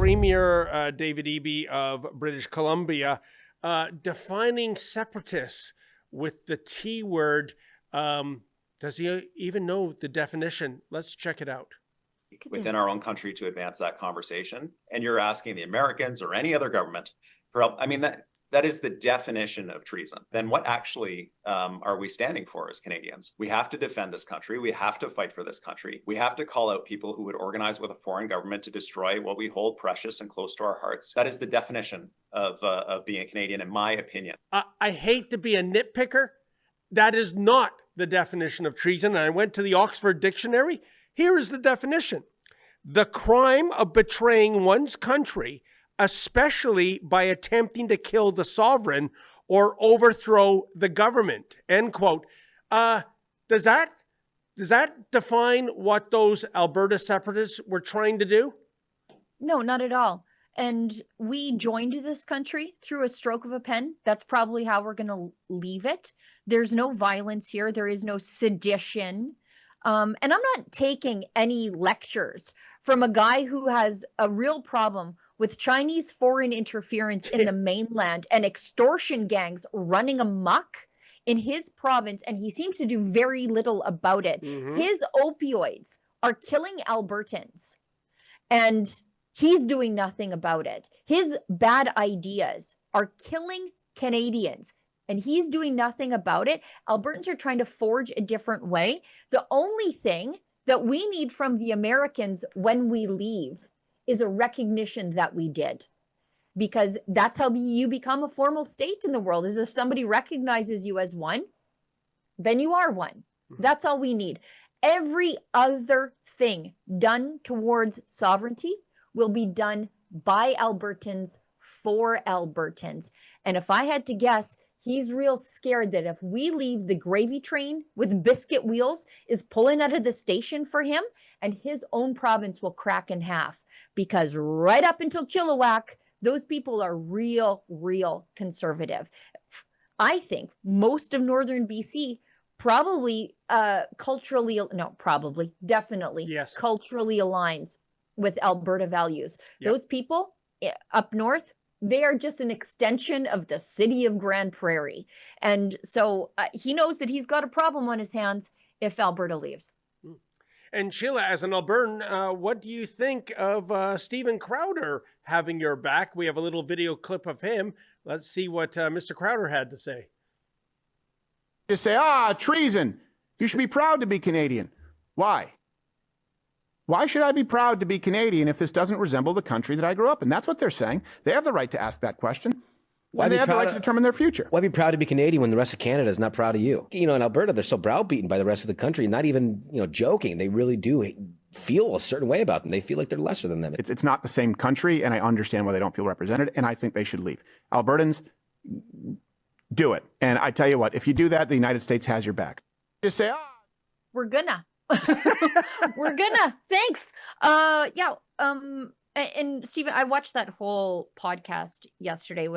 Premier David Eby of British Columbia defining separatists with the T word. Does he even know the definition? Let's check it out. Within our own country to advance that conversation. And you're asking the Americans or any other government for help. I mean, that is the definition of treason. Then what actually are we standing for as Canadians? We have to defend this country. We have to fight for this country. We have to call out people who would organize with a foreign government to destroy what we hold precious and close to our hearts. That is the definition of being a Canadian, in my opinion. I hate to be a nitpicker. That is not the definition of treason. And I went to the Oxford Dictionary. Here is the definition. The crime of betraying one's country, especially by attempting to kill the sovereign or overthrow the government, end quote. Does that define what those Alberta separatists were trying to do? No, not at all. And we joined this country through a stroke of a pen. That's probably how we're going to leave it. There's no violence here. There is no sedition. And I'm not taking any lectures from a guy who has a real problem with Chinese foreign interference in the mainland and extortion gangs running amok in his province, and he seems to do very little about it. Mm-hmm. His opioids are killing Albertans, and he's doing nothing about it. His bad ideas are killing Canadians, and he's doing nothing about it. Albertans are trying to forge a different way. The only thing that we need from the Americans when we leave is a recognition that we did. Because that's how you become a formal state in the world, is if somebody recognizes you as one, then you are one. That's all we need. Every other thing done towards sovereignty will be done by Albertans for Albertans. And if I had to guess, he's real scared that if we leave, the gravy train with biscuit wheels is pulling out of the station for him, and his own province will crack in half. Because right up until Chilliwack, those people are real conservative. I think most of northern BC definitely yes, culturally aligns with Alberta values. Yep. Those people up north, they are just an extension of the city of Grand Prairie. And so he knows that he's got a problem on his hands if Alberta leaves. And Sheila, as an Albertan, what do you think of Stephen Crowder having your back? We have a little video clip of him. Let's see what Mr. Crowder had to say. Just say, treason. You should be proud to be Canadian. Why? Why should I be proud to be Canadian if this doesn't resemble the country that I grew up in? That's what they're saying. They have the right to ask that question. Why they have the right to determine their future. Why be proud to be Canadian when the rest of Canada is not proud of you? You know, in Alberta, they're so browbeaten by the rest of the country, not even, joking. They really do feel a certain way about them. They feel like they're lesser than them. It's not the same country, and I understand why they don't feel represented, and I think they should leave. Albertans, do it. And I tell you what, if you do that, the United States has your back. Just say, we're gonna. We're gonna. Thanks. And Stephen, I watched that whole podcast yesterday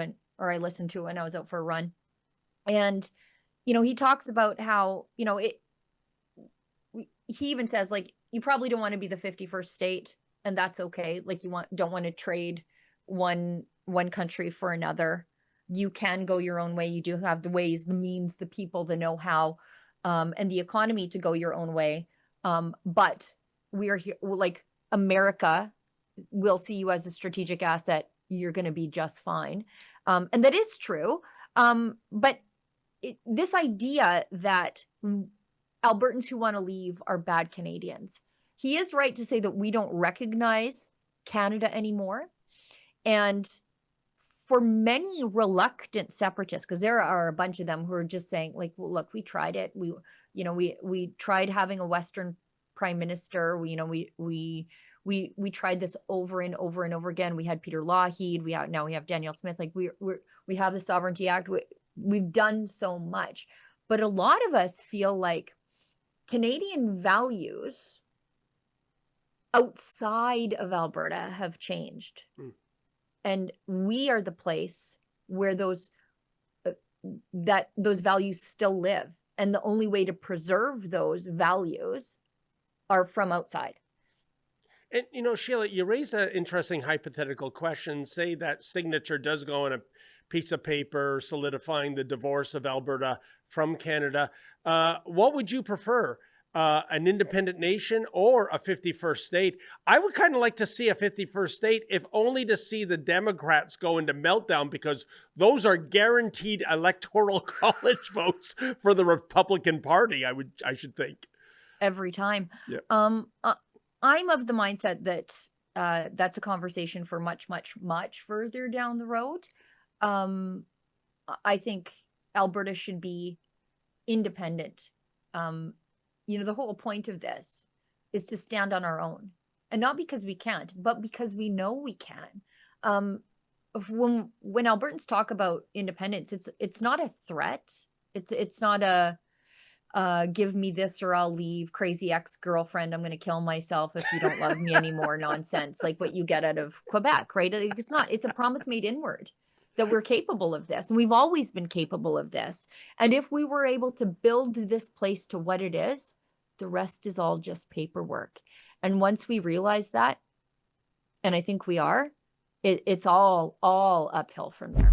I listened to it when I was out for a run. And, he talks about how, he even says, like, you probably don't want to be the 51st state, and that's okay. Like, don't want to trade one country for another. You can go your own way. You do have the ways, the means, the people, the know-how, and the economy to go your own way. But we are here, like, America will see you as a strategic asset. You're going to be just fine. And that is true. But this idea that Albertans who want to leave are bad Canadians, he is right to say that we don't recognize Canada anymore. And for many reluctant separatists, because there are a bunch of them who are just saying, like, well, look, we tried it. We tried having a Western prime minister. We tried this over and over and over again. We had Peter Lougheed. Now we have Danielle Smith. Like we have the Sovereignty Act. We've done so much, but a lot of us feel like Canadian values outside of Alberta have changed, and we are the place where those values still live, and the only way to preserve those values are from outside. And, Sheila, you raise an interesting hypothetical question. Say that signature does go on a piece of paper solidifying the divorce of Alberta from Canada. What would you prefer? An independent nation or a 51st state? I would kind of like to see a 51st state, if only to see the Democrats go into meltdown, because those are guaranteed electoral college votes for the Republican Party, I should think. Every time. Yeah. I'm of the mindset that that's a conversation for much, much, much further down the road. I think Alberta should be independent. The whole point of this is to stand on our own, and not because we can't, but because we know we can. When Albertans talk about independence, it's not a threat. It's not a give me this or I'll leave, crazy ex-girlfriend, I'm going to kill myself if you don't love me anymore nonsense, like what you get out of Quebec, right? It's not. It's a promise made inward that we're capable of this, and we've always been capable of this. And if we were able to build this place to what it is, the rest is all just paperwork. And once we realize that, and I think we are, it's all uphill from there.